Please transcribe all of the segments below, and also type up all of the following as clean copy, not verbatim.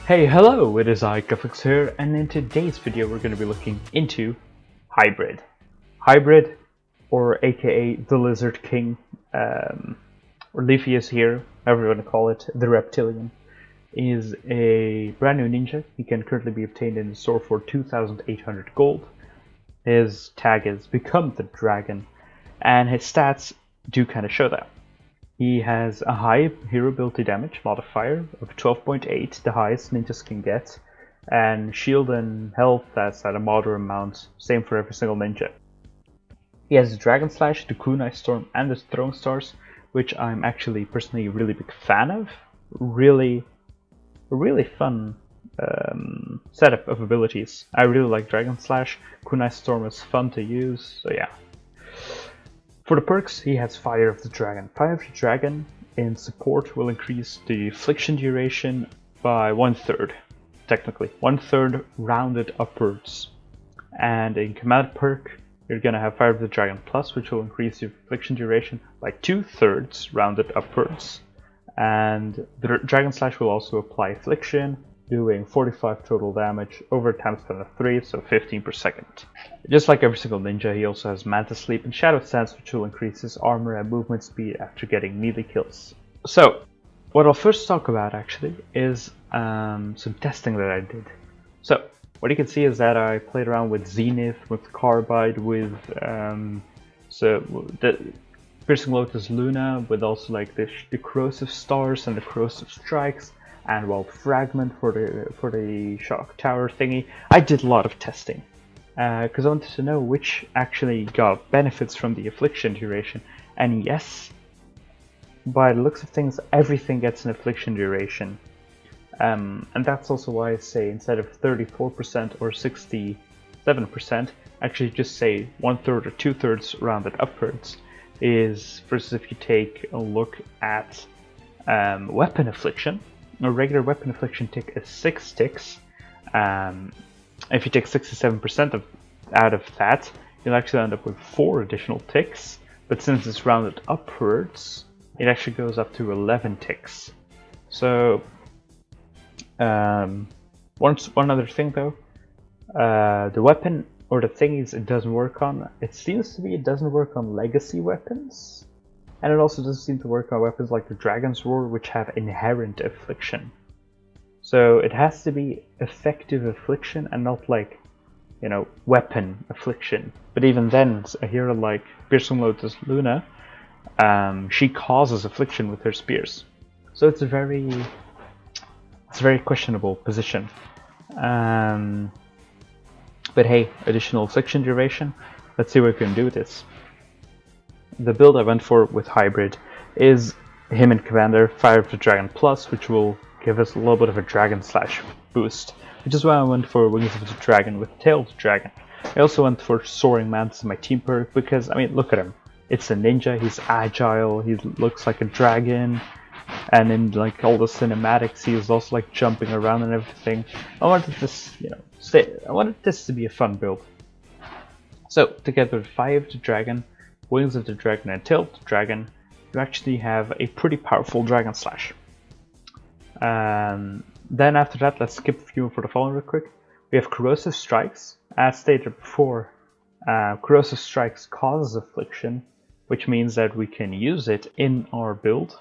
Hey, hello, it is Litanah Felix here, and in today's video we're going to be looking into Hybrid. Hybrid, or aka the Lizard King, or Leafeus here, however you want to call it, the Reptilian, is a brand new ninja. He can currently be obtained in the store for 2,800 gold. His tag is Become the Dragon, and his stats do kind of show that. He has a high hero ability damage modifier of 12.8, the highest ninjas can get, and shield and health that's at a moderate amount, same for every single ninja. He has the Dragon Slash, the Kunai Storm, and the Throwing Stars, which I'm actually personally a really big fan of. Really fun setup of abilities. I really like Dragon Slash. Kunai Storm is fun to use, so yeah. For the perks, he has Fire of the Dragon. Fire of the Dragon in support will increase the affliction duration by 1/3, technically. 1/3 rounded upwards. And in command perk, you're gonna have Fire of the Dragon Plus, which will increase your affliction duration by 2/3 rounded upwards. And the Dragon Slash will also apply affliction, doing 45 total damage over a time span of 3, so 15 per second. Just like every single ninja, he also has Manta Sleep and Shadow Stance, which will increase his armor and movement speed after getting melee kills. So, what I'll first talk about actually is some testing that I did. So, what you can see is that I played around with Zenith, with Carbide, with the Piercing Lotus Luna, with also like the Corrosive Stars and the Corrosive Strikes, and Wild Fragment for the Shock Tower thingy. I did a lot of testing because I wanted to know which actually got benefits from the affliction duration. And yes, by the looks of things, everything gets an affliction duration. And that's also why I say instead of 34% or 67%, actually just say 1/3 or 2/3 rounded upwards. Is versus if you take a look at weapon affliction. A regular weapon affliction tick is 6 ticks. If you take 67% out of that, you'll actually end up with 4 additional ticks. But since it's rounded upwards, it actually goes up to 11 ticks. So, one other thing though, the weapon or the thingies it doesn't work on, it seems to be it doesn't work on legacy weapons. And it also doesn't seem to work on weapons like the Dragon's Roar, which have inherent affliction. So it has to be effective affliction and not like, you know, weapon affliction. But even then, a hero like Piercing Lotus Luna, she causes affliction with her spears. So it's a very questionable position. But hey, additional affliction duration. Let's see what we can do with this. The build I went for with Hybrid is him and Commander, Fire of the Dragon Plus, which will give us a little bit of a Dragon Slash boost, which is why I went for Wings of the Dragon with Tail of the Dragon. I also went for Soaring Mantis in my team perk because, I mean, look at him. It's a ninja, he's agile, he looks like a dragon, and in like all the cinematics he is also like jumping around and everything. I wanted this, you know, I wanted this to be a fun build. So, together with Fire of the Dragon, Wings of the Dragon, and Tail of the Dragon, you actually have a pretty powerful Dragon Slash. Then after that, let's skip Fuel for the Fallen real quick. We have Corrosive Strikes. As stated before, Corrosive Strikes causes affliction, which means that we can use it in our build,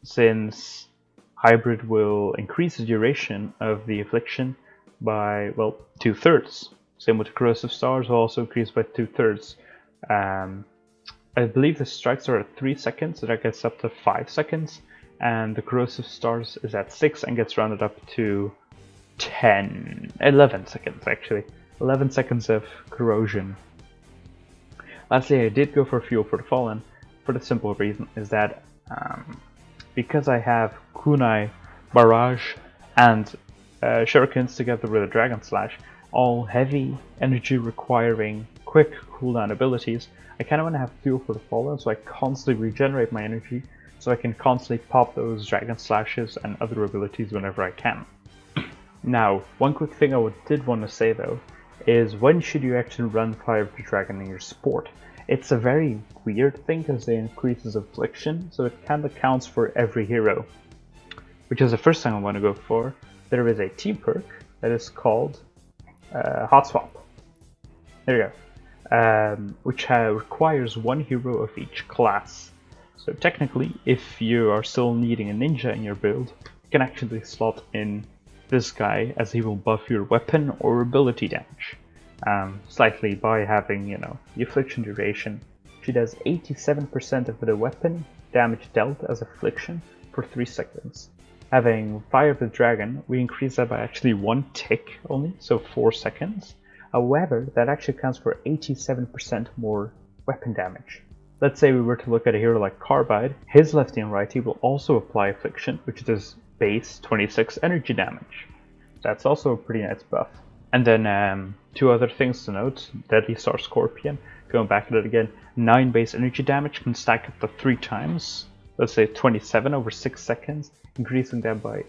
since Hybrid will increase the duration of the affliction by, well, 2/3. Same with the Corrosive Stars will also increase by 2/3. I believe the strikes are at 3 seconds, so that gets up to 5 seconds, and the Corrosive Stars is at 6 and gets rounded up to 11 seconds actually. 11 seconds of corrosion. Lastly, I did go for Fuel for the Fallen for the simple reason is that because I have Kunai, Barrage, and Shurikens together with a Dragon Slash, all heavy energy requiring quick cooldown abilities, I kind of want to have Fuel for the Fallen so I constantly regenerate my energy, so I can constantly pop those Dragon Slashes and other abilities whenever I can. Now, one quick thing I did want to say though, is when should you actually run Fire of the Dragon in your support? It's a very weird thing because it increases affliction, so it kind of counts for every hero, which is the first thing I want to go for. there is a team perk that is called Hot Swap. There you go. Which requires one hero of each class. So technically, if you are still needing a ninja in your build, you can actually slot in this guy, as he will buff your weapon or ability damage slightly by having, you know, the affliction duration. She does 87% of the weapon damage dealt as affliction for 3 seconds. Having Fire the Dragon, we increase that by actually 1 tick only, so 4 seconds. However, that actually counts for 87% more weapon damage. Let's say we were to look at a hero like Carbide, his lefty and righty will also apply affliction, which does base 26 energy damage. That's also a pretty nice buff. And then 2 other things to note. Deadly Star Scorpion, going back at it again, 9 base energy damage can stack up to 3 times. Let's say 27 over 6 seconds, increasing that by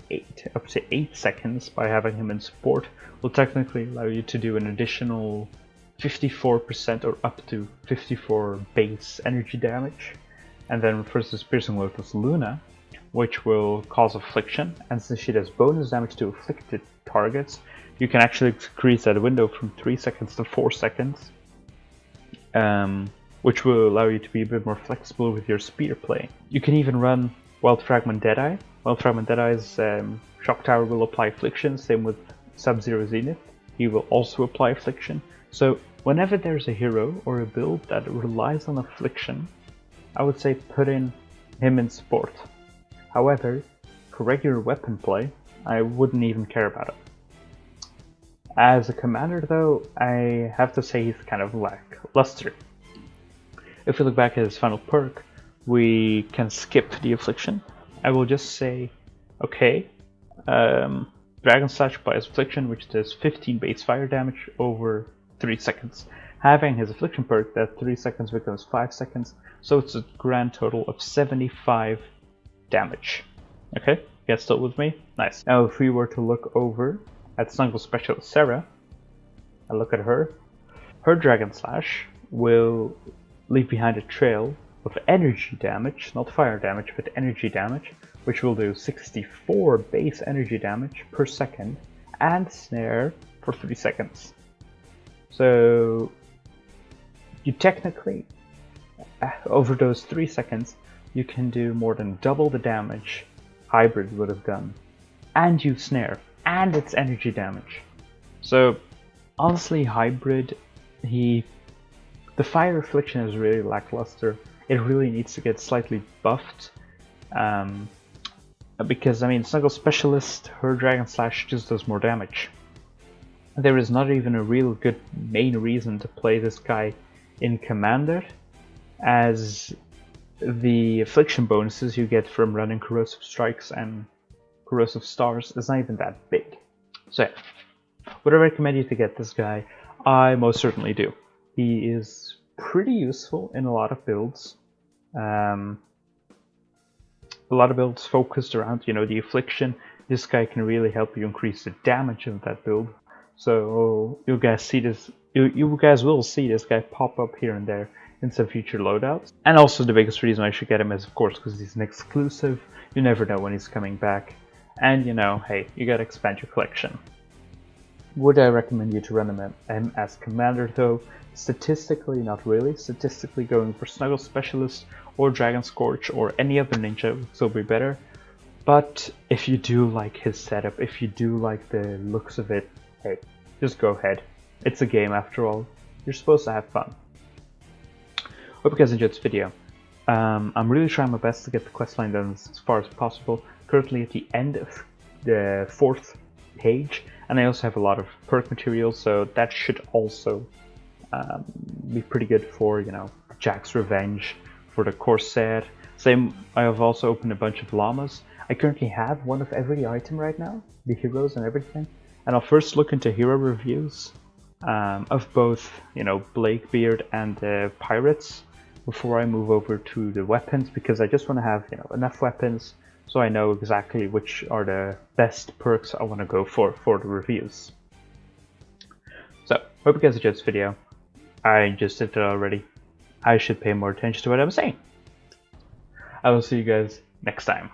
up to 8 seconds by having him in support will technically allow you to do an additional 54% or up to 54 base energy damage. And then versus Piercing Lotus Luna, which will cause affliction, and since she does bonus damage to afflicted targets, you can actually increase that window from 3 seconds to 4 seconds, which will allow you to be a bit more flexible with your speeder play. You can even run Wild Fragment Deadeye. Wild Fragment Deadeye's Shock Tower will apply affliction, same with Sub-Zero Zenith. He will also apply affliction. So whenever there's a hero or a build that relies on affliction, I would say put in him in support. However, for regular weapon play, I wouldn't even care about it. As a commander though, I have to say he's kind of lackluster. If we look back at his final perk, we can skip the affliction. I will just say, okay, Dragon Slash applies affliction, which does 15 base fire damage over 3 seconds. Having his affliction perk, that 3 seconds becomes 5 seconds, so it's a grand total of 75 damage. Okay, you guys still with me? Nice. Now if we were to look over at Snuggle Specialist Sarah, and look at her Dragon Slash will leave behind a trail of energy damage, not fire damage, but energy damage, which will do 64 base energy damage per second, and snare for 3 seconds. So you technically, over those 3 seconds, you can do more than double the damage Hybrid would have done, and you snare, and its energy damage. So honestly, Hybrid, the fire affliction is really lackluster. It really needs to get slightly buffed, because I mean, Snuggle Specialist, her Dragon Slash just does more damage. There is not even a real good main reason to play this guy in Commander, as the affliction bonuses you get from running Corrosive Strikes and Corrosive Stars is not even that big. So would I recommend you to get this guy? I most certainly do. He is pretty useful in a lot of builds. A lot of builds focused around, you know, the affliction. This guy can really help you increase the damage of that build. So you guys see this, you guys will see this guy pop up here and there in some future loadouts. And also the biggest reason I should get him is, of course, because he's an exclusive. You never know when he's coming back. And you know, hey, you gotta expand your collection. Would I recommend you to run him as Commander though? Statistically, not really. Statistically, going for Snuggle Specialist or Dragon Scorch or any other ninja would still be better. But if you do like his setup, if you do like the looks of it, hey, just go ahead. It's a game after all. You're supposed to have fun. Hope you guys enjoyed this video. I'm really trying my best to get the questline done as far as possible. Currently at the end of the 4th page, and I also have a lot of perk material, so that should also be pretty good for, you know, Jack's Revenge, for the Corsair. Same, I have also opened a bunch of llamas. I currently have one of every item right now, the heroes and everything. And I'll first look into hero reviews of both, you know, Blakebeard and the pirates before I move over to the weapons, because I just want to have, you know, enough weapons so I know exactly which are the best perks I want to go for the reviews. So, hope you guys enjoyed this video. I just did it already. I should pay more attention to what I'm saying. I will see you guys next time.